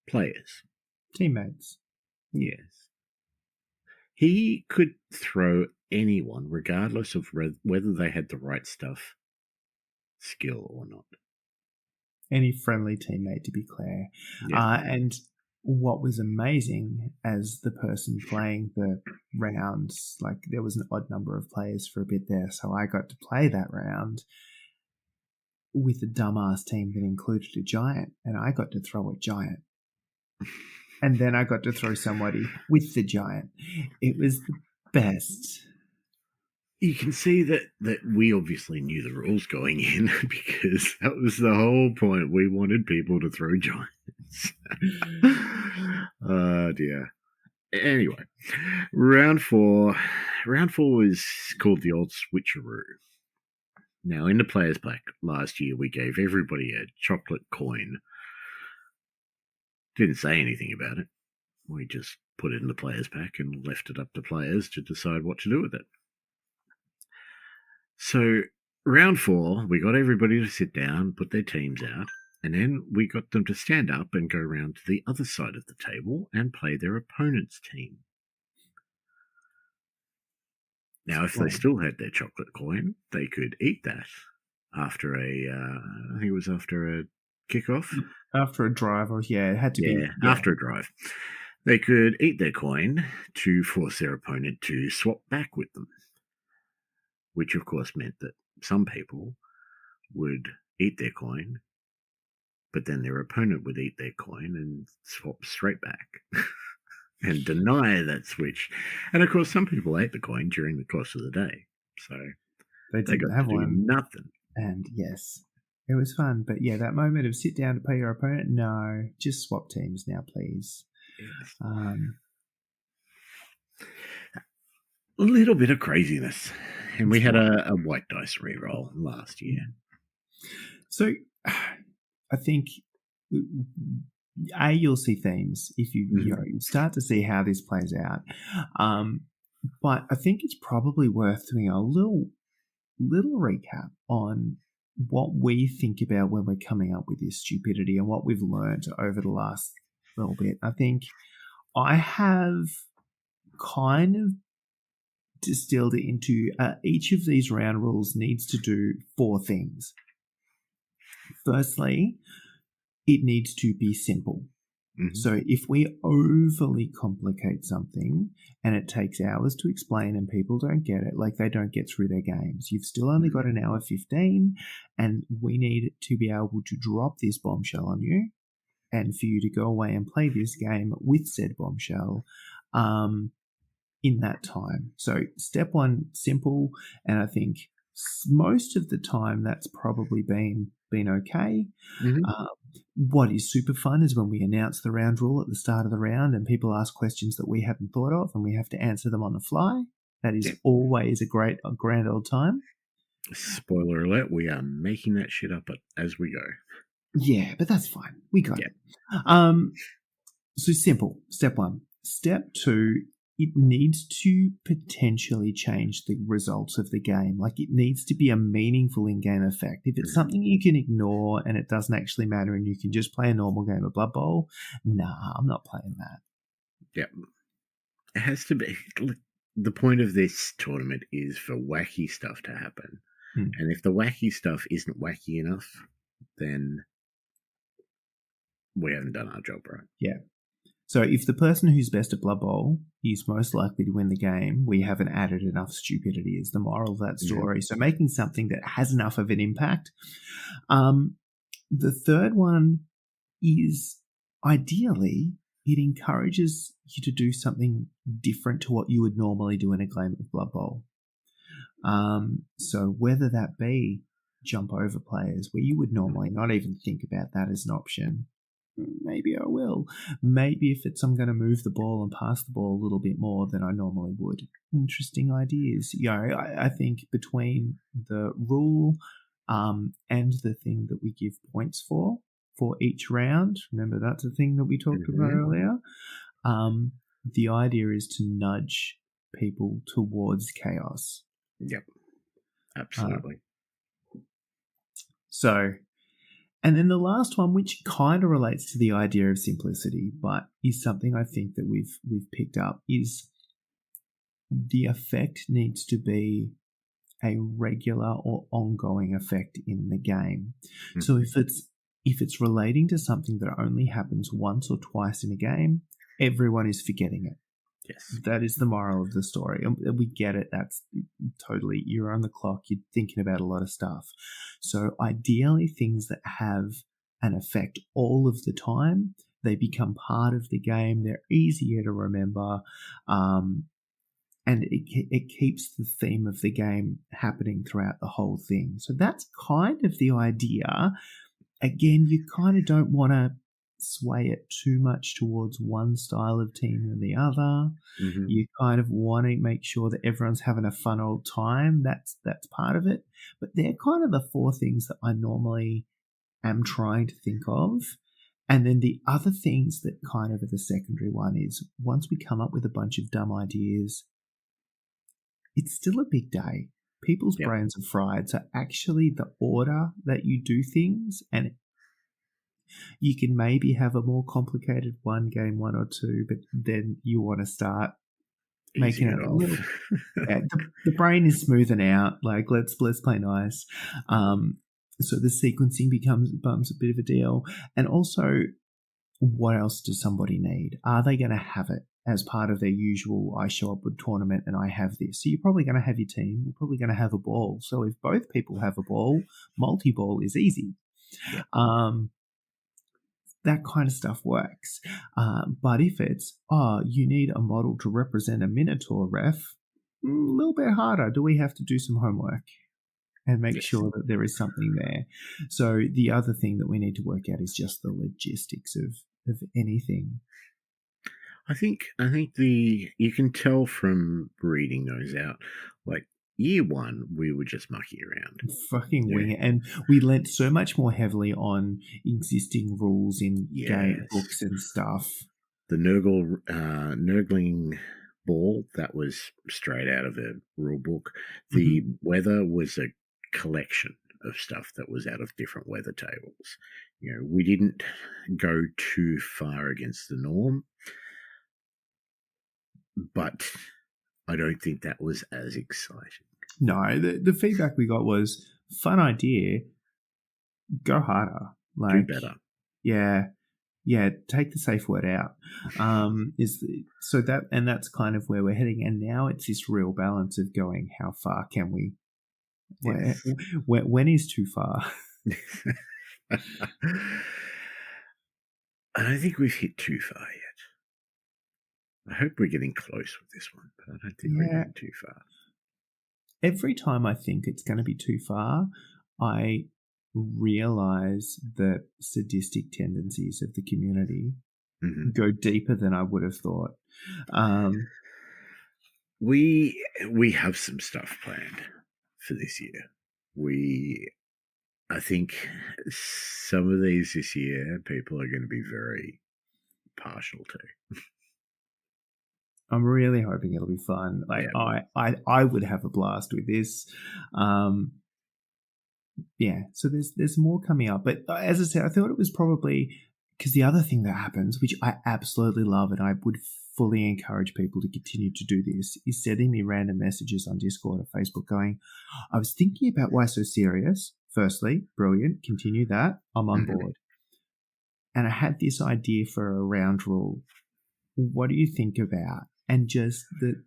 Players. Teammates. Yes. He could throw anyone, regardless of whether they had the right stuff, skill or not. Any friendly teammate, to be clear. Yeah. And what was amazing as the person playing the rounds, like there was an odd number of players for a bit there, so I got to play that round with a dumbass team that included a giant, and I got to throw a giant. And then I got to throw somebody with the giant. It was the best. you can see that we obviously knew the rules going in because that was the whole point. We wanted people to throw giants. Oh dear. Anyway, round four. Round four was called the old switcheroo. Now, in the players' pack last year, we gave everybody a chocolate coin. Didn't say anything about it. We just put it in the players' pack and left it up to players to decide what to do with it. So, round four, we got everybody to sit down, put their teams out, and then we got them to stand up and go round to the other side of the table and play their opponent's team. Now, if they still had their chocolate coin, they could eat that after I think it was after a kickoff. After a drive, or it had to be. Yeah, after a drive. They could eat their coin to force their opponent to swap back with them, which of course meant that some people would eat their coin, but then their opponent would eat their coin and swap straight back. And deny that switch. And of course, some people ate the coin during the course of the day, so they got have to do one. nothing. And yes, it was fun. But yeah, that moment of sit down to play your opponent, no, just swap teams now, please. Yes. A little bit of craziness, and we had a white dice reroll last year. So, I think. You'll see themes if you start to see how this plays out. But I think it's probably worth doing a little recap on what we think about when we're coming up with this stupidity and what we've learned over the last little bit. I think I have kind of distilled it into each of these round rules needs to do 4 things. Firstly, it needs to be simple. Mm-hmm. So if we overly complicate something and it takes hours to explain and people don't get it, like they don't get through their games, you've still only got an hour 15 and we need to be able to drop this bombshell on you and for you to go away and play this game with said bombshell in that time. So step 1, simple, and I think most of the time that's probably been okay. Mm-hmm. What is super fun is when we announce the round rule at the start of the round and people ask questions that we haven't thought of and we have to answer them on the fly. That is always a grand old time. Spoiler alert, we are making that shit up as we go. Yeah, but that's fine. We got it. So simple, step 1. Step 2, it needs to potentially change the results of the game. Like it needs to be a meaningful in-game effect. If it's something you can ignore and it doesn't actually matter and you can just play a normal game of Blood Bowl, nah, I'm not playing that. Yep. It has to be. Look, the point of this tournament is for wacky stuff to happen. And if the wacky stuff isn't wacky enough, then we haven't done our job right. Yeah. So if the person who's best at Blood Bowl is most likely to win the game, we haven't added enough stupidity is the moral of that story. So making something that has enough of an impact. The third one is ideally it encourages you to do something different to what you would normally do in a game of Blood Bowl. So whether that be jump over players where you would normally not even think about that as an option. Maybe I will. Maybe if I'm going to move the ball and pass the ball a little bit more than I normally would. Interesting ideas. I think between the rule and the thing that we give points for each round, remember that's a thing that we talked about earlier, the idea is to nudge people towards chaos. Yep, absolutely. And then the last one, which kind of relates to the idea of simplicity, but is something I think that we've picked up, is the effect needs to be a regular or ongoing effect in the game. Mm-hmm. So if it's relating to something that only happens once or twice in a game, everyone is forgetting it. Yes. That is the moral of the story. And we get it. That's totally, you're on the clock. You're thinking about a lot of stuff. So ideally things that have an effect all of the time, they become part of the game. They're easier to remember. and it keeps the theme of the game happening throughout the whole thing. So that's kind of the idea. Again, you kind of don't want to sway it too much towards one style of team than the other. Mm-hmm. You kind of want to make sure that everyone's having a fun old time. That's part of it. But they're kind of the four things that I normally am trying to think of. And then the other things that kind of are the secondary one is once we come up with a bunch of dumb ideas, it's still a big day. People's brains are fried. So actually the order that you do things, and you can maybe have a more complicated one, game one or two, but then you want to start making it a little. The brain is smoothing out. Like let's play nice. So the sequencing becomes a bit of a deal, and also, what else does somebody need? Are they going to have it as part of their usual? I show up with tournament and I have this. So you're probably going to have your team. You're probably going to have a ball. So if both people have a ball, multi-ball is easy. That kind of stuff works. But if it's, you need a model to represent a Minotaur ref, a little bit harder. Do we have to do some homework and make sure that there is something there? So the other thing that we need to work out is just the logistics of anything. I think you can tell from reading those out, like year one, we were just mucking around. Fucking wing it. And we lent so much more heavily on existing rules in game books and stuff. The Nurgling ball, that was straight out of a rule book. The weather was a collection of stuff that was out of different weather tables. We didn't go too far against the norm, but I don't think that was as exciting. No, the feedback we got was fun idea. Go harder. Do better. Yeah. Take the safe word out. That's kind of where we're heading. And now it's this real balance of going, how far can we? When is too far? I don't think we've hit too far yet. I hope we're getting close with this one, but I don't think we're getting too far. Every time I think it's going to be too far, I realize that sadistic tendencies of the community go deeper than I would have thought. We have some stuff planned for this year. I think some of these this year people are going to be very partial to. I'm really hoping it'll be fun. Like I would have a blast with this. So there's more coming up. But as I said, I thought it was probably because the other thing that happens, which I absolutely love, and I would fully encourage people to continue to do this, is sending me random messages on Discord or Facebook going, I was thinking about Why So Serious. Firstly, brilliant. Continue that. I'm on board. And I had this idea for a round rule. What do you think about? And just the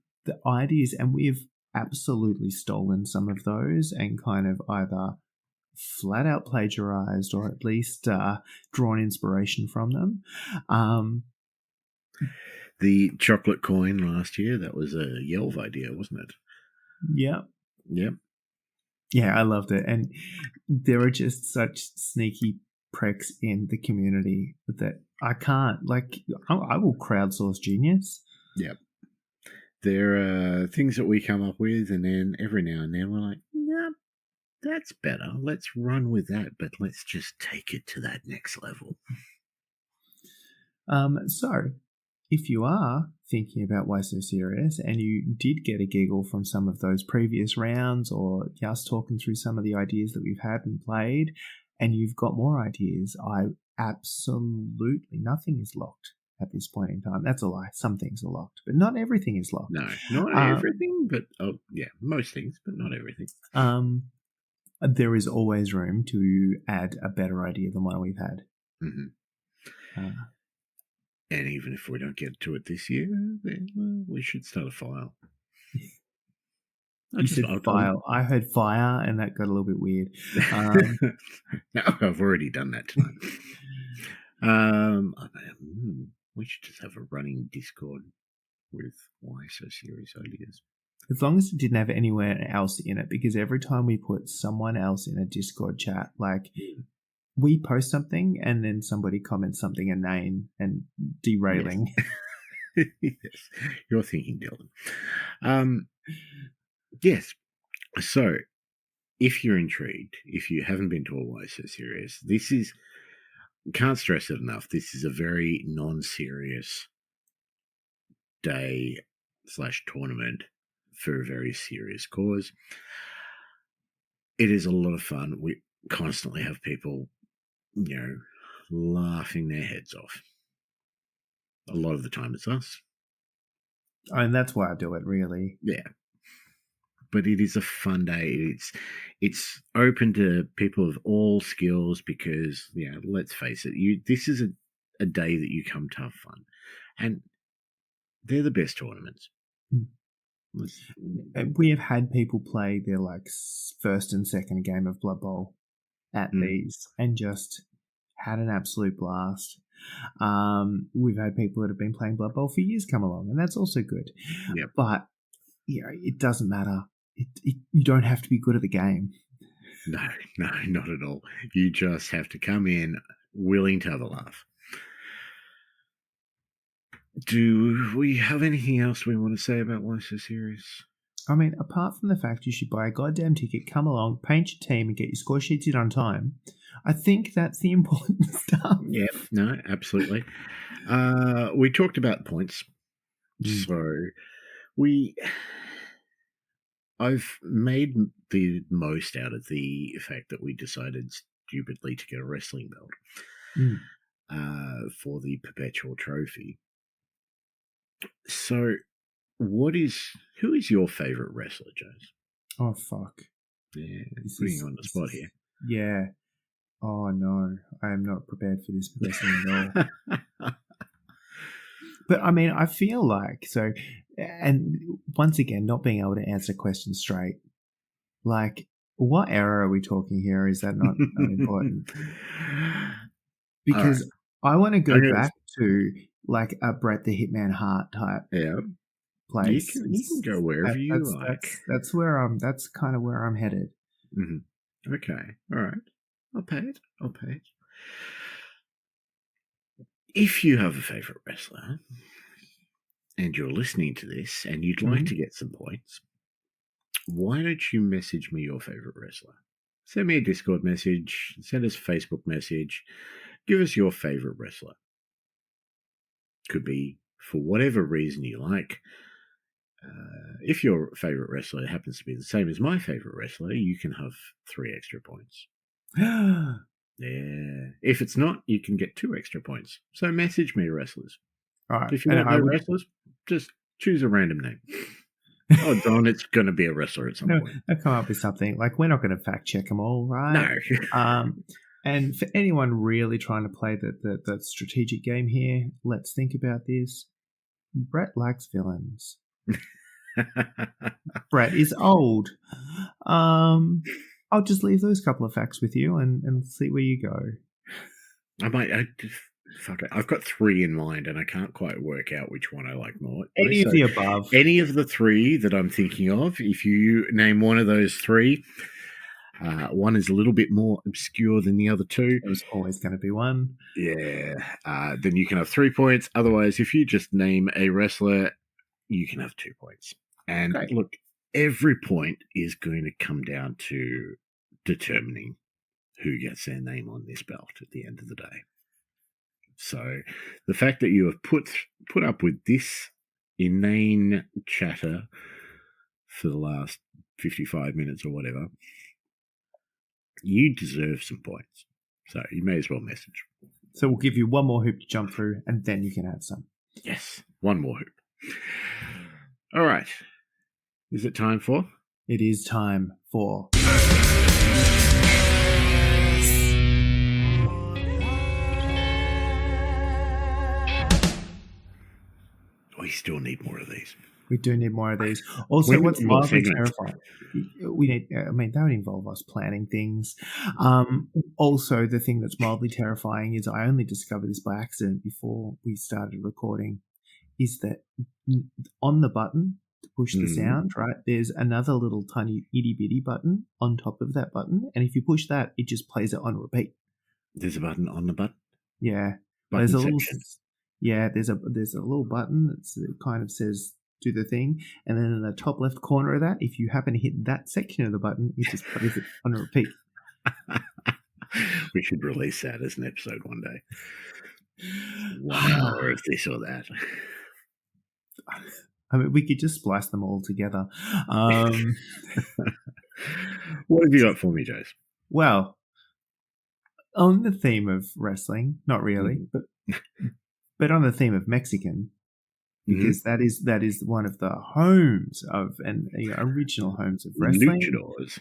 ideas, and we've absolutely stolen some of those and kind of either flat out plagiarized or at least drawn inspiration from them. The chocolate coin last year, that was a Yelv idea, wasn't it? Yeah. Yep. Yeah, I loved it. And there are just such sneaky pricks in the community that I can't, I will crowdsource genius. Yep. There are things that we come up with, and then every now and then we're like, nah, that's better. Let's run with that, but let's just take it to that next level. So, if you are thinking about Why So Serious and you did get a giggle from some of those previous rounds or just talking through some of the ideas that we've had and played, and you've got more ideas, nothing is locked at this point in time. That's a lie. Some things are locked, but not everything is locked. No, not everything, but most things, but not everything. There is always room to add a better idea than one we've had. And even if we don't get to it this year, then we should start a file. You said file. I heard fire, and that got a little bit weird. No, I've already done that tonight. We should just have a running Discord with why so serious ideas. As long as it didn't have anyone else in it, because every time we put someone else in a Discord chat, like we post something and then somebody comments something inane and derailing. Yes, yes. You're thinking, Dylan. Yes. So, if you're intrigued, if you haven't been to a Why So Serious, this is, can't stress it enough, this is a very non-serious day / tournament for a very serious cause. It is a lot of fun. We constantly have people, laughing their heads off. A lot of the time it's us. And that's why I do it, really. Yeah. But it is a fun day. It's open to people of all skills because, let's face it, this is a day that you come to have fun. And they're the best tournaments. We have had people play their first and second game of Blood Bowl at these and just had an absolute blast. We've had people that have been playing Blood Bowl for years come along, and that's also good. Yep. But it doesn't matter. You don't have to be good at the game. No, not at all. You just have to come in willing to have a laugh. Do we have anything else we want to say about Why So Serious? I mean, apart from the fact you should buy a goddamn ticket, come along, paint your team, and get your score sheets in on time, I think that's the important stuff. Yeah, no, absolutely. We talked about points. So I've made the most out of the fact that we decided stupidly to get a wrestling belt for the perpetual trophy. So who is your favorite wrestler, James? Oh, fuck. Yeah, putting you on the spot here. Yeah. Oh, no. I am not prepared for this wrestling at all. But, I mean, I feel like, and once again, not being able to answer questions straight, what era are we talking here? Is that not important? Because I want to go back to, a Bret the Hitman Hart type place. You can go wherever you like. That's kind of where I'm headed. Mm-hmm. Okay. All right. I'll pay it. If you have a favorite wrestler and you're listening to this and you'd like to get some points, why don't you message me your favorite wrestler? Send me a Discord message, send us a Facebook message, give us your favorite wrestler. Could be for whatever reason you like. If your favorite wrestler happens to be the same as my favorite wrestler, you can have 3 extra points. Yeah. If it's not, you can get 2 extra points. So message me wrestlers. All right. If you want no wrestlers, just choose a random name. Oh, Don, it's going to be a wrestler at some point. I'll come up with something. We're not going to fact check them all, right? No. And for anyone really trying to play the strategic game here, let's think about this. Bret likes villains. Bret is old. I'll just leave those couple of facts with you and see where you go. Fuck it. I've got 3 in mind and I can't quite work out which one I like more. Any of the above. Any of the 3 that I'm thinking of, if you name one of those 3, one is a little bit more obscure than the other 2. There was always going to be one. Yeah. Then you can have 3 points. Otherwise, if you just name a wrestler, you can have 2 points. And look, every point is going to come down to determining who gets their name on this belt at the end of the day. So the fact that you have put up with this inane chatter for the last 55 minutes or whatever, you deserve some points. So you may as well message. So we'll give you one more hoop to jump through and then you can have some. Yes, one more hoop. All right. Is it time for? It is time for... We still need more of these. We do need more of these. Also, what's mildly terrifying? That would involve us planning things. Also, the thing that's mildly terrifying is I only discovered this by accident before we started recording. is that on the button to push the Mhm. sound, right, there's another little tiny itty-bitty button on top of that button, and if you push that, it just plays it on repeat. There's a button on the Yeah. There's button a little section. there's a little button that kind of says, "Do the thing," and then in the top left corner of that, if you happen to hit that section of the button, it just plays it on repeat. We should release that as an episode one day. 1 I hour of this or that. mean, we could just splice them all together. What have you got for me, Jace? Well, on the theme of wrestling, not really, but on the theme of Mexican, because that is one of the homes of and original homes of wrestling. Luchadors.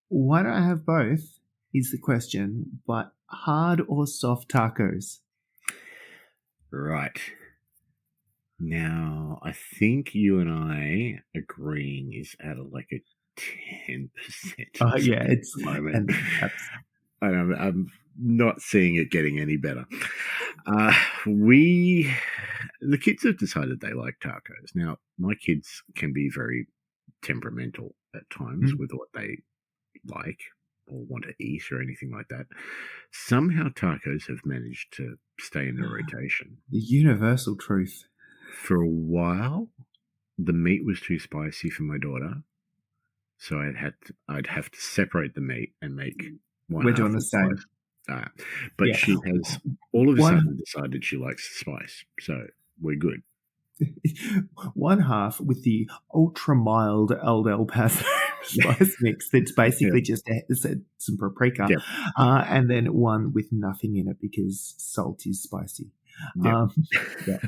Why don't I have both? Is the question, but hard or soft tacos? Right. Now, I think you and I agreeing is at like a 10%. Yeah, at the moment. I'm not seeing it getting any better. The kids have decided they like tacos. Now, my kids can be very temperamental at times with what they like or want to eat or anything like that. Somehow tacos have managed to stay in the rotation. The universal truth. For a while, the meat was too spicy for my daughter, so I'd have to separate the meat and make one. We're doing the same. But Yeah. she has all of a sudden decided she likes the spice, so we're good. One half with the ultra mild El Paso spice mix that's basically just some paprika, and then one with nothing in it because salt is spicy. No, it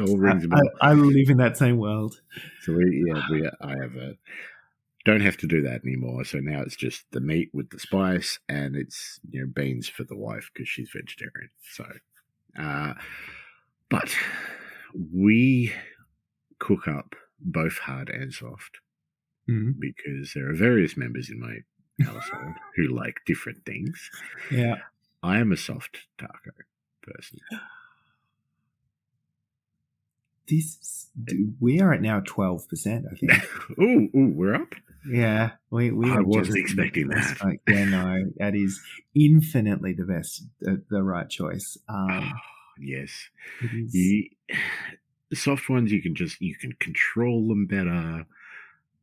all rings a bell. I live in that same world. So I have don't have to do that anymore. So now it's just the meat with the spice, and it's beans for the wife because she's vegetarian. So, but we cook up both hard and soft because there are various members in my household who like different things. Yeah, I am a soft taco person. We are at now 12%, I think. Ooh, we're up. Yeah, we I wasn't expecting that. Yeah, no, that is infinitely the best, the right choice. Yes, it is. The soft ones you can control them better.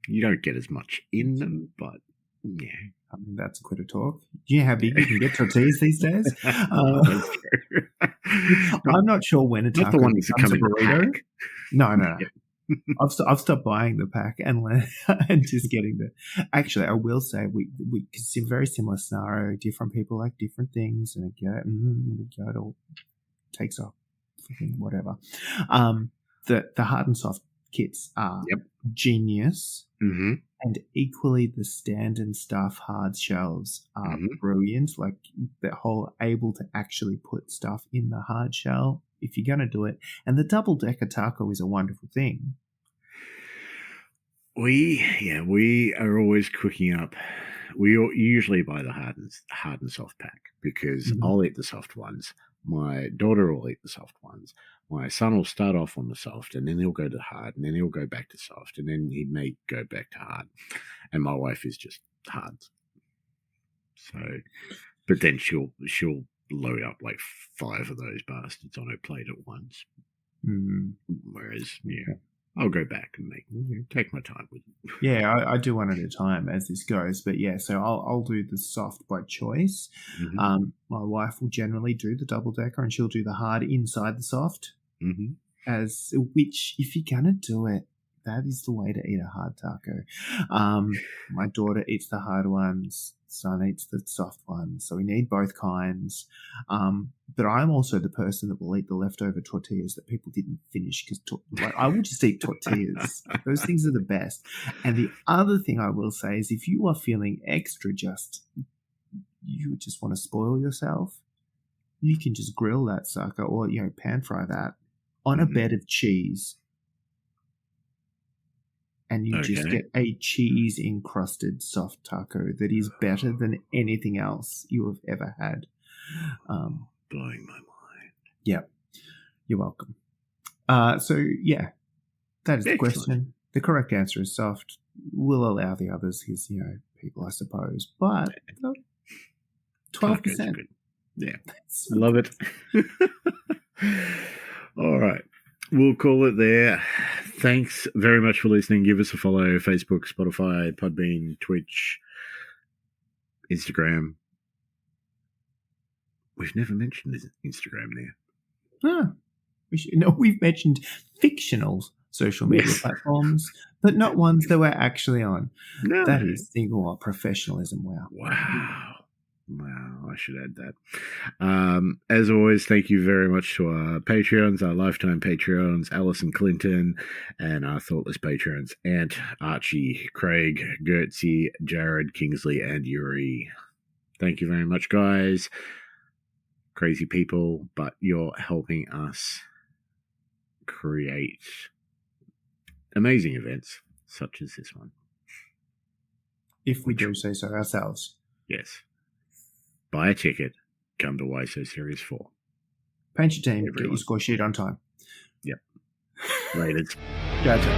You don't get as much in them, but yeah. I mean, that's quite a talk. Do you know how big you can get tortillas these days? That's true. I'm not sure when a taco becomes a burrito. No. I've stopped buying the pack and just getting the. Actually, I will say we it's a very similar scenario. Different people like different things, and it all takes off, whatever. The hard and soft kits are genius, and equally the stand and stuff hard shells are brilliant. Like the whole able to actually put stuff in the hard shell if you're going to do it. And the double decker taco is a wonderful thing. We are always cooking up. We usually buy the hard and soft pack because I'll eat the soft ones. My daughter will eat the soft ones. My son will start off on the soft, and then he'll go to hard, and then he'll go back to soft, and then he may go back to hard. And my wife is just hard. So, but then she'll load up like 5 of those bastards on her plate at once. Whereas, I'll go back and take my time with it. Yeah, I do one at a time as this goes. But yeah, so I'll do the soft by choice. My wife will generally do the double decker, and she'll do the hard inside the soft. Which, if you're gonna do it, that is the way to eat a hard taco. My daughter eats the hard ones. Son eats the soft ones. So we need both kinds. But I'm also the person that will eat the leftover tortillas that people didn't finish because I will just eat tortillas. Those things are the best. And the other thing I will say is if you are feeling extra you just want to spoil yourself, you can just grill that sucker or, pan fry that on a bed of cheese. And you just get a cheese-encrusted soft taco that is better than anything else you have ever had. Blowing my mind. Yeah, you're welcome. So, yeah, that is the question. The correct answer is soft. We'll allow the others as, people, I suppose. But 12%. Yeah, so love it. All right. We'll call it there. Thanks very much for listening. Give us a follow. Facebook, Spotify, Podbean, Twitch, Instagram. We've never mentioned Instagram there. We've mentioned fictional social media platforms, but not ones that we're actually on. No. That is professionalism. Wow, I should add that. As always, thank you very much to our Patreons, our lifetime Patreons, Alison Clinton, and our thoughtless Patrons, Ant, Archie, Craig, Gertzy, Jared, Kingsley, and Yuri. Thank you very much, guys. Crazy people, but you're helping us create amazing events such as this one. If we do say so ourselves. Yes. Buy a ticket. Come to Why So Series 4. Paint your team. Get your score sheet on time. Yep. Rated. Gotcha.